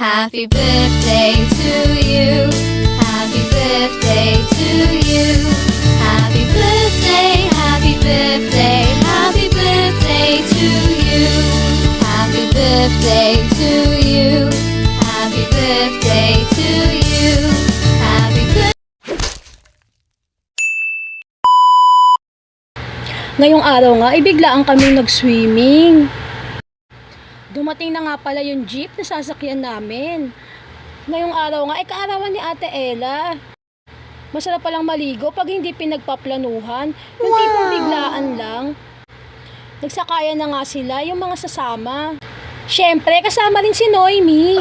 Happy birthday to you. Happy birthday to you. Happy birthday, happy birthday, happy birthday to you. Happy birthday to you. Happy birthday to you. Happy birthday. Ngayong araw nga, biglaan kaming nag-swimming. Dumating na nga pala yung jeep na sasakyan namin. Ngayong araw nga, kaarawan ni Ate Ella. Masarap palang maligo pag hindi pinagpaplanuhan. Yung tipong biglaan lang. Nagsakayan na nga sila, yung mga sasama. Siyempre, kasama rin si Noemi.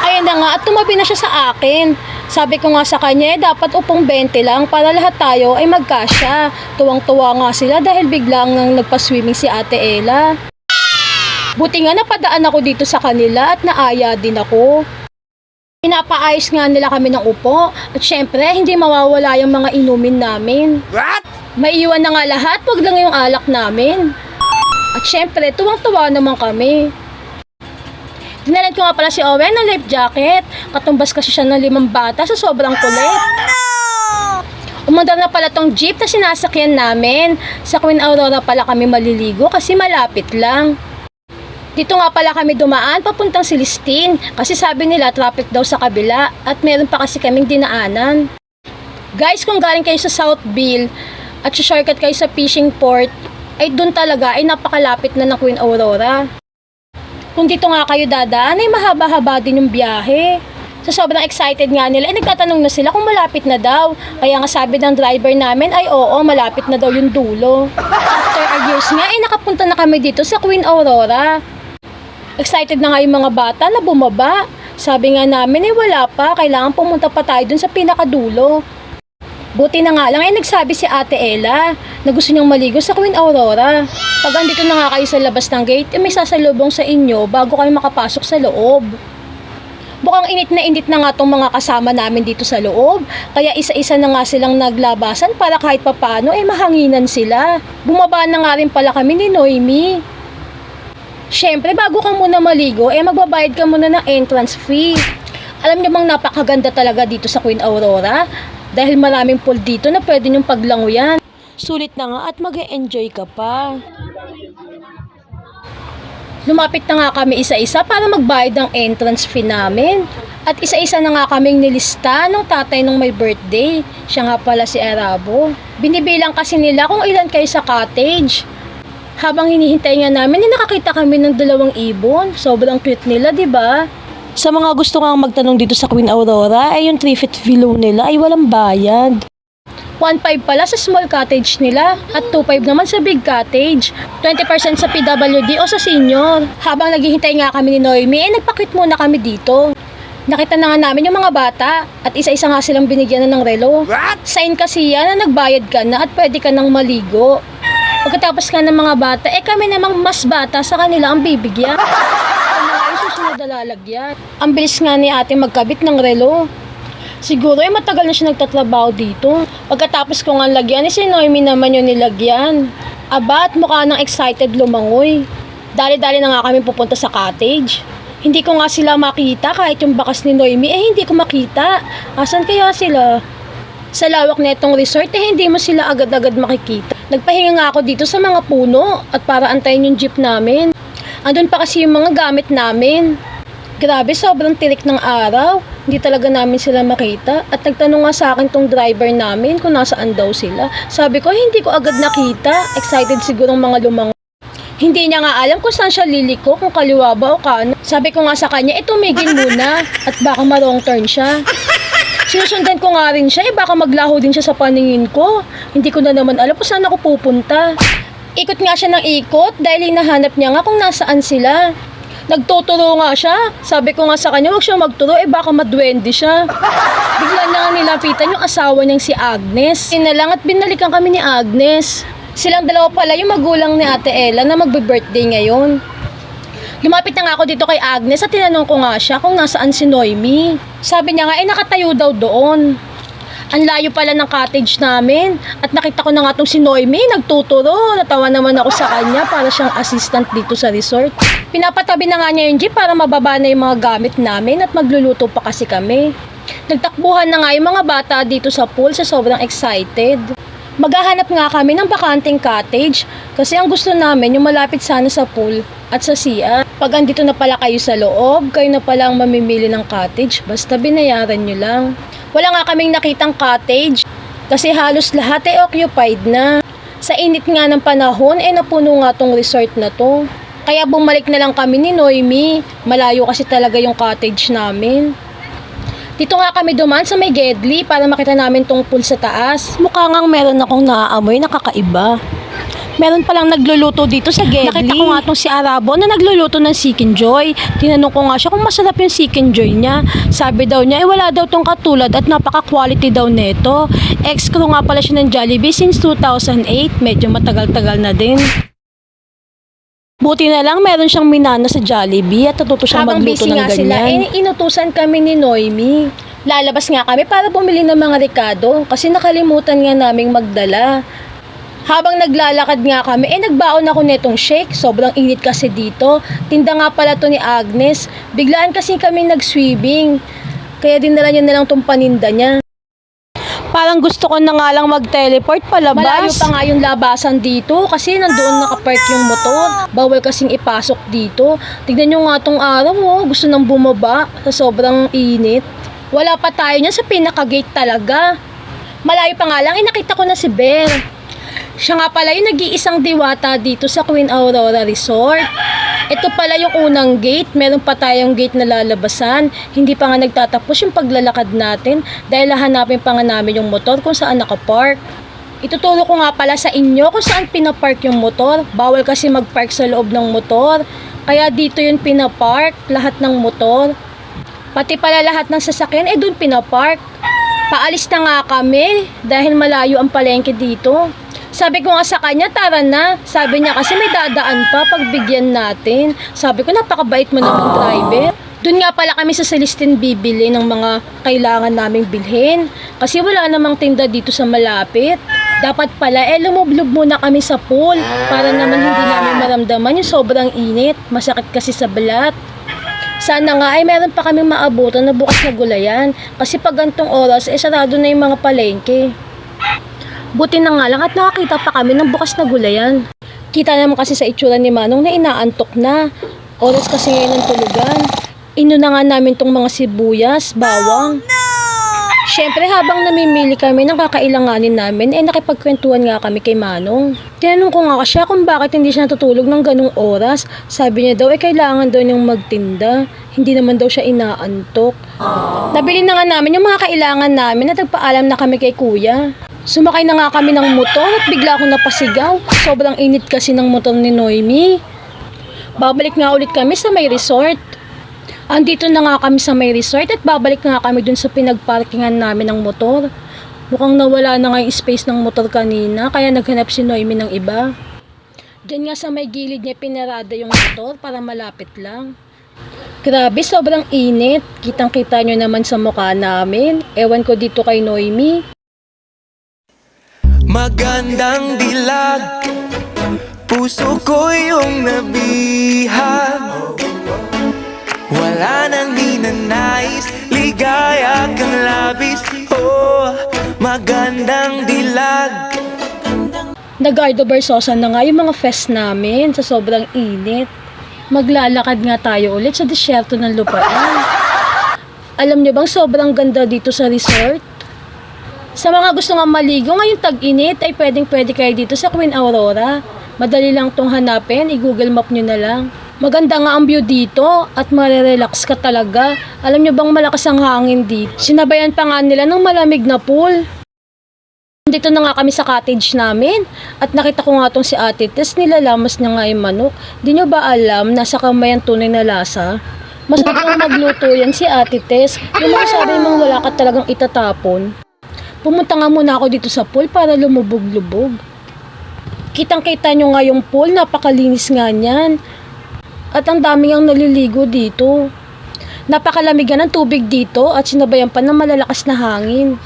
Ayan na nga, at tumabi na siya sa akin. Sabi ko nga sa kanya, dapat upong 20 lang para lahat tayo ay magkasya. Tuwang-tuwa nga sila dahil biglang nang nagpa-swimming si Ate Ella. Buti nga napadaan ako dito sa kanila at naaya din ako. Pinapaayos nga nila kami ng upo at syempre hindi mawawala yung mga inumin namin. What? Maiiwan na nga lahat, wag lang yung alak namin. At syempre tuwang-tuwa naman kami. Dinalan ko nga pala si Owen ng life jacket. Katumbas kasi siya ng 5 bata sa sobrang kulit. Umandar na pala tong jeep na sinasakyan namin. Sa Queen Aurora pala kami maliligo kasi malapit lang. Dito nga pala kami dumaan papuntang Celestine kasi sabi nila traffic daw sa kabila at meron pa kasi kaming dinaanan. Guys, kung galing kayo sa Southville at shortcut kayo sa fishing port, ay doon talaga ay napakalapit na ng Queen Aurora. Kung dito nga kayo dadaan ay mahaba-haba din yung biyahe. So sobrang excited nga nila ay nagtatanong na sila kung malapit na daw. Kaya nga sabi ng driver namin ay oo, malapit na daw yung dulo. After a years nga ay nakapunta na kami dito sa Queen Aurora. Excited na nga yung mga bata na bumaba. Sabi nga namin wala pa, kailangan pumunta pa tayo dun sa pinakadulo. Buti na nga lang ay nagsabi si Ate Ella na gusto niyang maligo sa Queen Aurora. Pag andito na nga kayo sa labas ng gate, may sasalubong sa inyo bago kayo makapasok sa loob. Bukang init na nga tong mga kasama namin dito sa loob, kaya isa-isa na nga silang naglabasan para kahit papano ay mahanginan sila. Bumaba na nga rin pala kami ni Noemi. Siyempre, bago ka muna maligo, magbabayad ka muna ng entrance fee. Alam niyo bang napakaganda talaga dito sa Queen Aurora? Dahil maraming pool dito na pwede niyong paglangoyan. Sulit na nga at mag-e-enjoy ka pa. Lumapit na nga kami isa-isa para magbayad ng entrance fee namin. At isa-isa na nga kaming nilista ng tatay nung may birthday. Siya nga pala si Arabo. Binibilang kasi nila kung ilan kayo sa cottage. Habang hinihintay nga namin, nakakita kami ng 2 ibon. Sobrang cute nila, di ba? Sa mga gusto nga magtanong dito sa Queen Aurora, ay yung 3-feet below nila ay walang bayad. 1.5 pala sa small cottage nila at 2.5 naman sa big cottage. 20% sa PWD o sa senior. Habang naghihintay nga kami ni Noemi, nagpa-cute muna kami dito. Nakita na nga namin yung mga bata at isa-isa nga silang binigyan na ng relo. Sign kasi yan na nagbayad ka na at pwede ka nang maligo. Pagkatapos nga ng mga bata, kami namang mas bata sa kanila ang bibigyan. Ang susunod na lalagyan. Ang bilis nga ni ate magkabit ng relo. Siguro matagal na siya nagtatrabaho dito. Pagkatapos ko nga lagyan, si Noemi naman yung nilagyan. Aba, at mukha nang excited lumangoy. Dali-dali na nga kami pupunta sa cottage. Hindi ko nga sila makita kahit yung bakas ni Noemi, hindi ko makita. Asan kaya sila? Sa lawak na itong resort, hindi mo sila agad-agad makikita. Nagpahinga nga ako dito sa mga puno at para antayin yung jeep namin. Andun pa kasi yung mga gamit namin. Grabe, sobrang tirik ng araw. Hindi talaga namin sila makita. At nagtanong nga sa akin tong driver namin kung nasaan daw sila. Sabi ko, hindi ko agad nakita. Excited sigurong mga lumangoy. Hindi niya nga alam kung saan siya liliko, kung kaliwa ba o kanan. Sabi ko nga sa kanya, tumigil muna at baka ma-wrong turn siya. Sinusundan ko nga rin siya, baka maglaho din siya sa paningin ko. Hindi ko na naman alam kung saan ako pupunta. Ikot nga siya ng ikot dahil hinahanap niya nga kung nasaan sila. Nagtuturo nga siya. Sabi ko nga sa kanya, huwag siyang magturo, baka madwende siya. Bigla na nga nilapitan yung asawa niyang si Agnes. Lang at binalikan kami ni Agnes. Silang dalawa pala yung magulang ni Ate Ella na magbe-birthday ngayon. Lumapit na nga ako dito kay Agnes at tinanong ko nga siya kung nasaan si Noemi. Sabi niya nga nakatayo daw doon. Ang layo pala ng cottage namin. At nakita ko na nga tong si Noemi, nagtuturo. Natawa naman ako sa kanya para siyang assistant dito sa resort. Pinapatabi na nga niya yung jeep para mababa na yung mga gamit namin at magluluto pa kasi kami. Nagtakbuhan na nga yung mga bata dito sa pool sa sobrang excited. Maghahanap nga kami ng bakanting cottage kasi ang gusto namin yung malapit sana sa pool at sa CR. Pag andito na pala kayo sa loob, kayo na pala ang mamimili ng cottage, basta binayaran nyo lang. Wala nga kaming nakitang cottage kasi halos lahat ay occupied na. Sa init nga ng panahon, napuno nga tong resort na to. Kaya bumalik na lang kami ni Noemi. Malayo kasi talaga yung cottage namin. Dito nga kami dumaan sa may Gedli para makita namin tong pool sa taas. Mukha ngang meron akong naaamoy na kakaiba. Meron palang nagluluto dito sa Gedli. Nakita ko nga tong si Arabo na nagluluto ng Chicken Joy. Tinanong ko nga siya kung masarap yung Chicken Joy niya. Sabi daw niya, wala daw tong katulad at napaka-quality daw neto. Ex-crew nga pala siya ng Jollibee since 2008. Medyo matagal-tagal na din. Buti na lang meron siyang minana sa Jollibee at natuto siyang magluto ng ganyan. Inutusan kami ni Noemi. Lalabas nga kami para bumili ng mga rekado kasi nakalimutan nga naming magdala. Habang naglalakad nga kami, nagbaon ako netong shake. Sobrang init kasi dito. Tinda nga pala to ni Agnes. Biglaan kasi kami nag-swimming. Kaya dinala niya na lang tong paninda niya. Parang gusto ko na nga lang mag-teleport palabas. Malayo pa nga yung labasan dito kasi nandoon nakapark yung motor. Bawal kasing ipasok dito. Tignan nyo nga tong araw, gusto nang bumaba sa sobrang init. Wala pa tayo niyan sa pinaka-gate talaga. Malayo pa nga lang, nakita ko na si Bear. Siya nga pala yung nag-iisang diwata dito sa Queen Aurora Resort. Ito pala yung unang gate. Meron pa tayong gate na lalabasan. Hindi pa nga nagtatapos yung paglalakad natin dahil hahanapin pa nga namin yung motor kung saan nakapark. Ituturo ko nga pala sa inyo kung saan pinapark yung motor. Bawal kasi magpark sa loob ng motor. Kaya dito yung pinapark, lahat ng motor. Pati pala lahat ng sasakyan, dun pinapark. Paalis na nga kami dahil malayo ang palengke dito. Sabi ko nga sa kanya, tara na. Sabi niya kasi may dadaan pa, pagbigyan natin. Sabi ko, napakabait mo naman, driver. Doon nga pala kami sa Celestine bibili ng mga kailangan naming bilhin. Kasi wala namang tinda dito sa malapit. Dapat pala, lumublob muna kami sa pool para naman hindi namin maramdaman yung sobrang init. Masakit kasi sa balat. Sana nga meron pa kaming maabutan na bukas na gulayan. Kasi pag gantong oras, sarado na yung mga palengke. Buti na nga lang at nakakita pa kami ng bukas na gulayan. Kita naman kasi sa itsura ni Manong na inaantok na. Oras kasi ngayon ng tulugan. Inuna nga namin tong mga sibuyas, bawang. Siyempre habang namimili kami ng kakailanganin namin, nakipagkwentuhan nga kami kay Manong. Tinanong ko nga siya kung bakit hindi siya natutulog ng ganung oras. Sabi niya daw kailangan daw niyang magtinda. Hindi naman daw siya inaantok. Nabili na nga namin yung mga kailangan namin at nagpaalam na kami kay kuya. Sumakay na nga kami ng motor at bigla akong napasigaw. Sobrang init kasi ng motor ni Noemi. Babalik nga ulit kami sa may resort. Andito na nga kami sa may resort at babalik nga kami dun sa pinagparkingan namin ng motor. Mukhang nawala na nga yung space ng motor kanina kaya naghanap si Noemi ng iba. Diyan nga sa may gilid niya pinarada yung motor para malapit lang. Grabe, sobrang init. Kitang-kita nyo naman sa mukha namin. Ewan ko dito kay Noemi. Magandang dilag, puso ko yung nabihag. Wala nang ninanais, ligaya kang labis. Oh, magandang dilag. Nag-Ardo Versosa na nga yung mga fest namin sa sobrang init. Maglalakad nga tayo ulit sa disyerto ng Lupain. Alam nyo bang sobrang ganda dito sa resort? Sa mga gusto nga maligo ngayong tag-init ay pwedeng-pwede kayo dito sa Queen Aurora. Madali lang tong hanapin, i-Google Map nyo na lang. Maganda nga ang view dito at marerelax ka talaga. Alam nyo bang malakas ang hangin dito? Sinabayan pa nga nila ng malamig na pool. Dito na nga kami sa cottage namin at nakita ko nga tong si Ate Tess, nilalamas niya nga yung manok. Di nyo ba alam, nasa kamay ang tunay na lasa? Masarap magluto yan si Ate Tess. Yung mga sabi mong wala ka talagang itatapon. Pumunta nga muna ako dito sa pool para lumubog-lubog. Kitang-kita nyo nga yung pool, napakalinis nga niyan. At ang dami ang naliligo dito. Napakalamig nga ng tubig dito at sinabayan pa ng malalakas na hangin.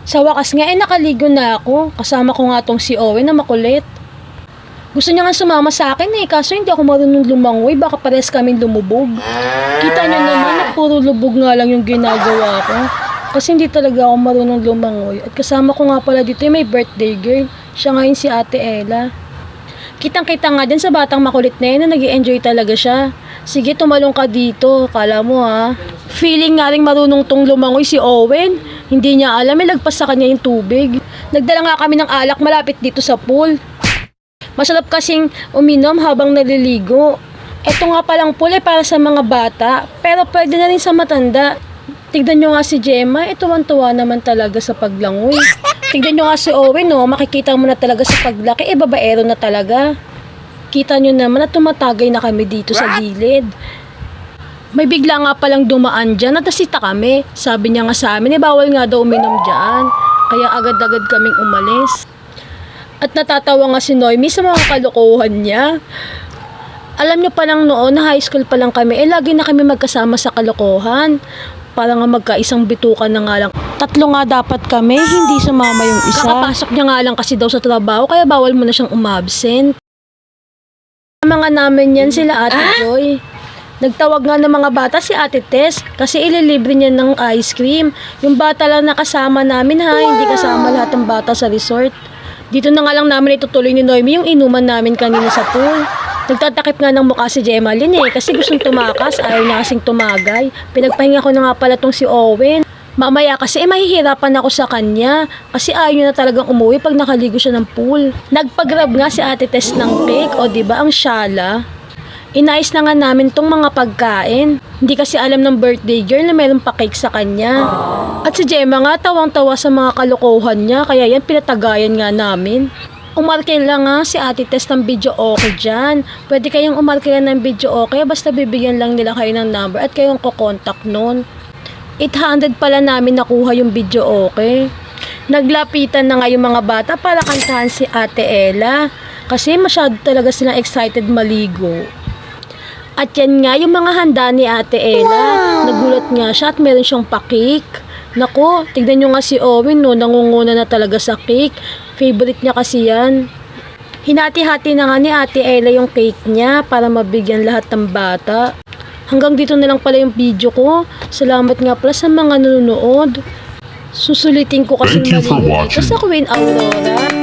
Sa wakas nga nakaligo na ako. Kasama ko nga tong si Owen na makulit. Gusto niya nga sumama sa akin kaso hindi ako marunong lumangoy, baka pares kaming lumubog. Kita niyo naman na puro lubog nga lang yung ginagawa ko. Kasi hindi talaga ako marunong lumangoy. At kasama ko nga pala dito may birthday girl. Siya ngayon si Ate Ella. Kitang-kita nga din sa batang makulit na yun na nag-i-enjoy talaga siya. Sige, tumalong ka dito. Kala mo ha. Feeling nga rin marunong tong lumangoy si Owen. Hindi niya alam, may lagpas sa kanya yung tubig. Nagdala nga kami ng alak malapit dito sa pool. Masarap kasing uminom habang naliligo. Ito nga palang pool para sa mga bata, pero pwede na rin sa matanda. Tignan nyo nga si Gemma, tuwan-tuwa naman talaga sa paglangoy. Tignan nyo nga si Owen, makikita mo na talaga sa paglaki, babaero na talaga. Kita nyo naman na tumatagay na kami dito sa gilid. May bigla nga palang dumaan dyan, natasita kami. Sabi niya nga sa amin, bawal nga daw uminom dyan. Kaya agad-agad kaming umalis. At natatawa nga si Noemi sa mga kalokohan niya. Alam niyo pa lang noon na high school pa lang kami, lagi na kami magkasama sa kalokohan. Para nga magkaisang bitukan na nga lang. 3 nga dapat kami, hindi sumama yung isa. Kakapasok niya nga lang kasi daw sa trabaho, kaya bawal mo na siyang umabsent. Mga namin yan sila Ate Joy. Nagtawag nga ng mga bata si Ate Tess kasi ililibre niya ng ice cream. Yung bata lang nakasama namin hindi kasama lahat ng bata sa resort. Dito na nga lang namin itutuloy ni Noemi yung inuman namin kanina sa pool. Nagtatakip nga ng mukha si Gemma Lynn kasi gustong tumakas, ayaw niya kasing tumagay. Pinagpahinga ko na nga pala tong si Owen. Mamaya kasi mahihirapan ako sa kanya kasi ayaw niya na talagang umuwi pag nakaligo siya ng pool. Nagpag-grab nga si Ate Tess ng cake, diba ang syala? Inayos na nga namin tong mga pagkain. Hindi kasi alam ng birthday girl na meron pa cake sa kanya. At si Gemma nga tawang-tawa sa mga kalokohan niya, kaya yan pinatagayan nga namin. Umarke lang nga si Ate Tess ng video okay dyan. Pwede kayong umarke lang ng video okay, basta bibigyan lang nila kayo ng number at kayong kukontak nun. 800 pala namin nakuha yung video okay. Naglapitan na nga yung mga bata para kantahan si Ate Ella. Kasi masyado talaga silang excited maligo. At yan nga yung mga handa ni Ate Ella. Nagulat nga siya at meron siyang pa-cake. Nako, tignan nyo nga si Owen nangunguna na talaga sa cake. Favorite niya kasi yan. Hinati-hati na nga ni Ate Ella yung cake niya para mabigyan lahat ng bata. Hanggang dito na lang pala yung video ko. Salamat nga pala sa mga nanonood. Susulitin ko kasi maligo dito sa Queen Aurora.